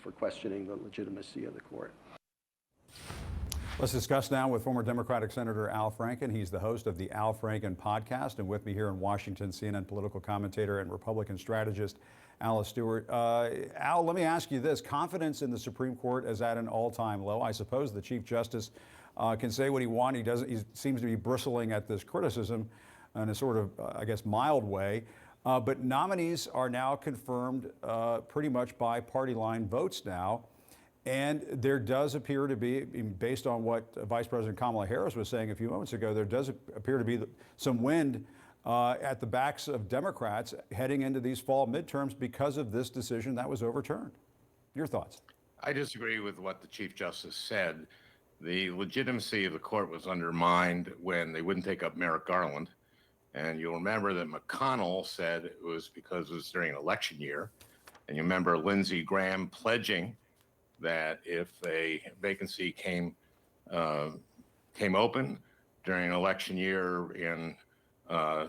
for questioning the legitimacy of the court. Let's discuss now with former Democratic Senator Al Franken. He's the host of the Al Franken podcast, and with me here in Washington, CNN political commentator and Republican strategist Alice Stewart. Al, let me ask you this. Confidence in the Supreme Court is at an all-time low. I suppose the Chief Justice can say what he wants. He seems to be bristling at this criticism in a sort of, I guess, mild way. But nominees are now confirmed pretty much by party line votes now. And there does appear to be, based on what Vice President Kamala Harris was saying a few moments ago, there does appear to be some wind at the backs of Democrats heading into these fall midterms because of this decision that was overturned. Your thoughts? I disagree with what the Chief Justice said. The legitimacy of the court was undermined when they wouldn't take up Merrick Garland. And you'll remember that McConnell said it was because it was during an election year. And you remember Lindsey Graham pledging that if a vacancy came open during an election year in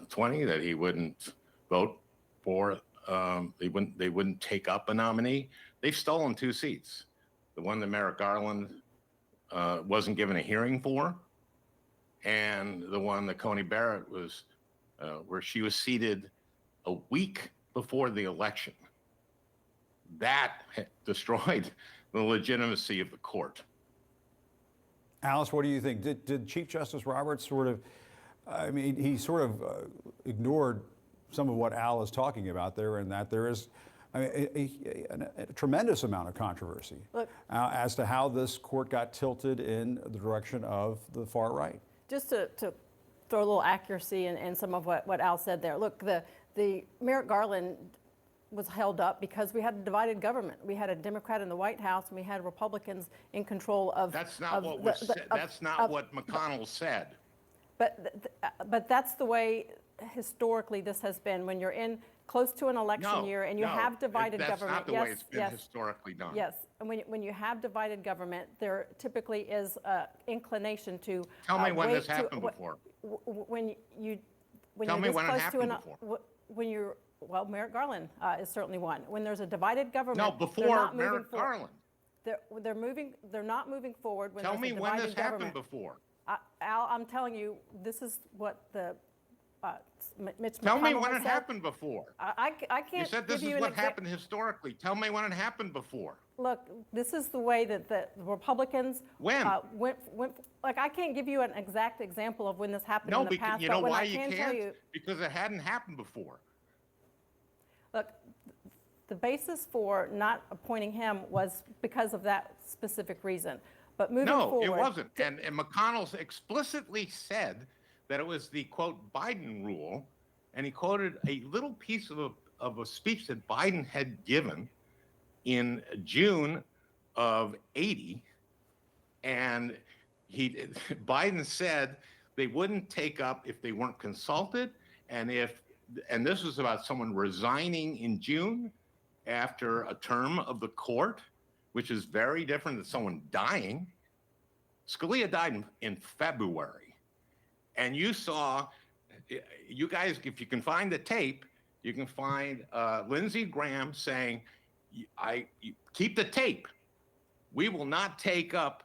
20, that he wouldn't vote for, they wouldn't take up a nominee. They've stolen 2 seats. The one that Merrick Garland wasn't given a hearing for, and the one that Coney Barrett was, where she was seated a week before the election. That destroyed the legitimacy of the court. Alice, what do you think? Did Chief Justice Roberts sort of, I mean, he sort of ignored some of what Al is talking about there, and that there is a tremendous amount of controversy as to how this court got tilted in the direction of the far right. Just to throw a little accuracy in some of what Al said there. Look, the Merrick Garland was held up because we had a divided government. We had a Democrat in the White House, and we had Republicans in control of. That's not what was said. That's not what McConnell said. But that's the way historically this has been. When you're in close to an election year and you have divided government. That's not the way it's been historically done. Yes, and when you have divided government, there typically is an inclination to. Tell me when this happened before. When you're Well, Merrick Garland is certainly one. When there's a divided government, no, before Merrick Garland. They're not moving forward. When Tell me when this happened before. Al, I'm telling you, this is what the Mitch McConnell Tell me when it said. happened before. I can't. You said this is what happened historically. Tell me when it happened before. Look, this is the way that the Republicans went. Like, I can't give you an exact example of when this happened in the past. No, you know why you can't? Tell you, because it hadn't happened before. Look, the basis for not appointing him was because of that specific reason. But moving forward. No, it wasn't. And McConnell explicitly said that it was the, quote, Biden rule. And he quoted a little piece of a speech that Biden had given in June of '80. And Biden said they wouldn't take up if they weren't consulted. And this was about someone resigning in June after a term of the court, which is very different than someone dying. Scalia died in February. And you saw, you guys, if you can find the tape, you can find Lindsey Graham saying, keep the tape. We will not take up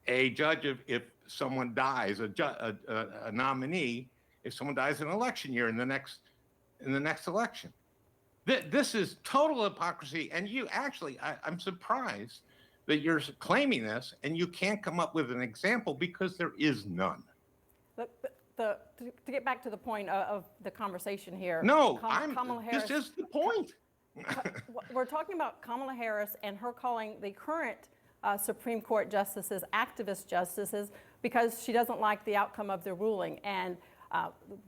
a judge if someone dies, a nominee, if someone dies in an election year in the next election. This is total hypocrisy. And you actually, I'm surprised that you're claiming this and you can't come up with an example because there is none. To get back to the point of the conversation here. No, Kamala Harris, this is the point. We're talking about Kamala Harris and her calling the current Supreme Court justices activist justices because she doesn't like the outcome of their ruling. And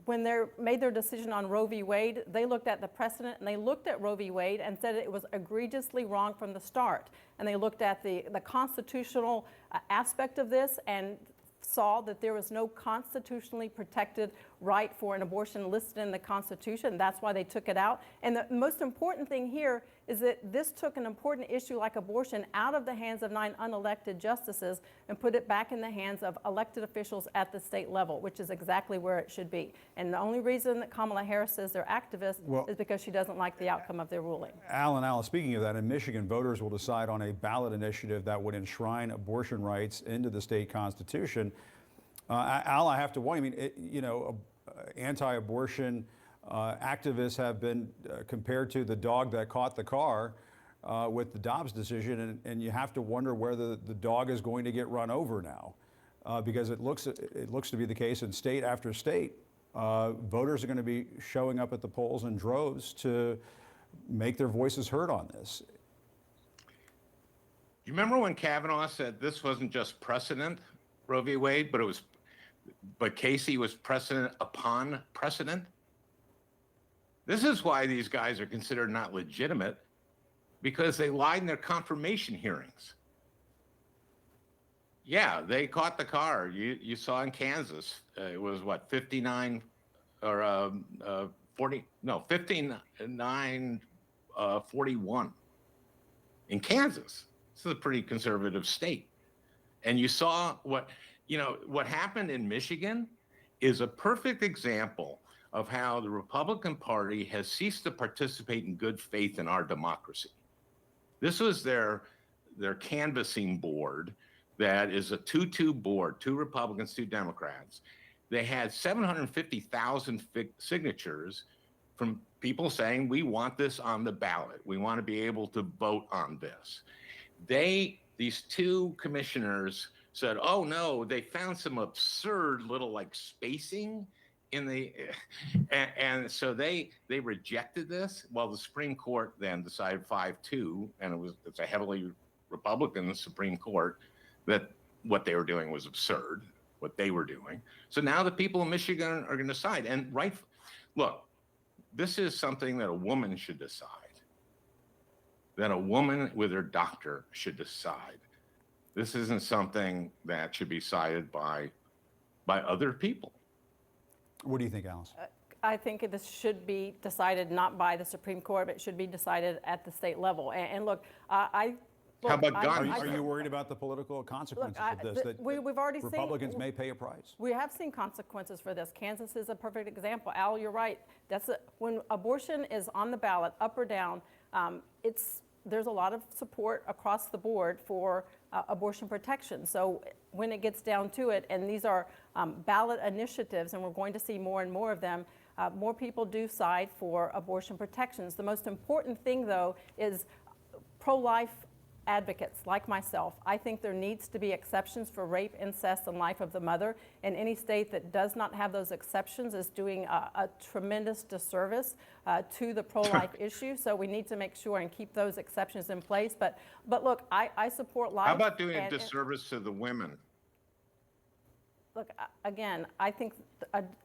when they made their decision on Roe v. Wade, they looked at the precedent and they looked at Roe v. Wade and said it was egregiously wrong from the start. And they looked at the constitutional aspect of this and saw that there was no constitutionally protected right for an abortion listed in the Constitution. That's why they took it out. And the most important thing here is that this took an important issue like abortion out of the hands of 9 unelected justices and put it back in the hands of elected officials at the state level, which is exactly where it should be. And the only reason that Kamala Harris says they're activists is because she doesn't like the outcome of their ruling. Alice, speaking of that, in Michigan, voters will decide on a ballot initiative that would enshrine abortion rights into the state constitution. Al, I have to wonder, anti-abortion activists have been compared to the dog that caught the car with the Dobbs decision, and you have to wonder whether the dog is going to get run over now, because it looks to be the case in state after state. Voters are going to be showing up at the polls in droves to make their voices heard on this. You remember when Kavanaugh said this wasn't just precedent, Roe v. Wade, but Casey was precedent upon precedent? This is why these guys are considered not legitimate, because they lied in their confirmation hearings. Yeah, they caught the car. You saw in Kansas, it was what, 59 or 40, no, 59-41 in Kansas. This is a pretty conservative state. And you saw what happened in Michigan is a perfect example of how the Republican Party has ceased to participate in good faith in our democracy. This was their canvassing board that is a 2-2 board, 2 Republicans, 2 Democrats. They had 750,000 signatures from people saying, we want this on the ballot. We want to be able to vote on this. These 2 commissioners said, oh no, they found some absurd little spacing in the, and so they rejected this. Well, the Supreme Court then decided 5-2, and it's a heavily Republican Supreme Court, that what they were doing was absurd, what they were doing. So now the people of Michigan are going to decide. And look, this is something that a woman should decide, that a woman with her doctor should decide. This isn't something that should be decided by other people. What do you think, Alice? I think this should be decided not by the Supreme Court, but it should be decided at the state level. And look, How about guns? Are you worried about the political consequences of this? We've already seen Republicans may pay a price. We have seen consequences for this. Kansas is a perfect example. Al, you're right. When abortion is on the ballot, up or down, there's a lot of support across the board for abortion protection. So when it gets down to it, and these are ballot initiatives, and we're going to see more and more of them, more people do side for abortion protections. The most important thing, though, is pro-life advocates like myself. I think there needs to be exceptions for rape, incest, and life of the mother. And any state that does not have those exceptions is doing a tremendous disservice to the pro-life issue. So we need to make sure and keep those exceptions in place. But look, I support life. How about doing a disservice to the women? Look, again, I think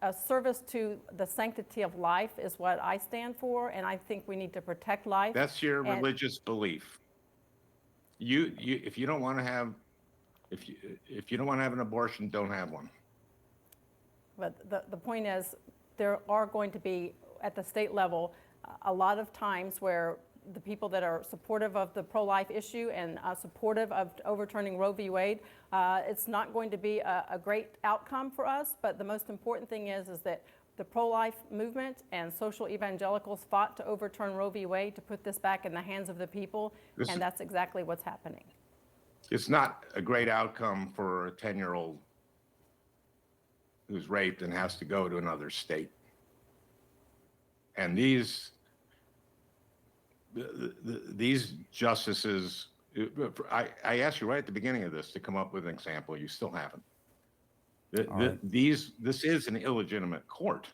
a service to the sanctity of life is what I stand for, and I think we need to protect life. That's your religious belief. If you don't want to have an abortion, don't have one. But the point is, there are going to be at the state level a lot of times where the people that are supportive of the pro-life issue and supportive of overturning Roe v. Wade, it's not going to be a great outcome for us. But the most important thing is that the pro-life movement and social evangelicals fought to overturn Roe v. Wade to put this back in the hands of the people, and that's exactly what's happening. It's not a great outcome for a 10-year-old who's raped and has to go to another state. And these justices, I asked you right at the beginning of this to come up with an example. You still haven't. This is an illegitimate court.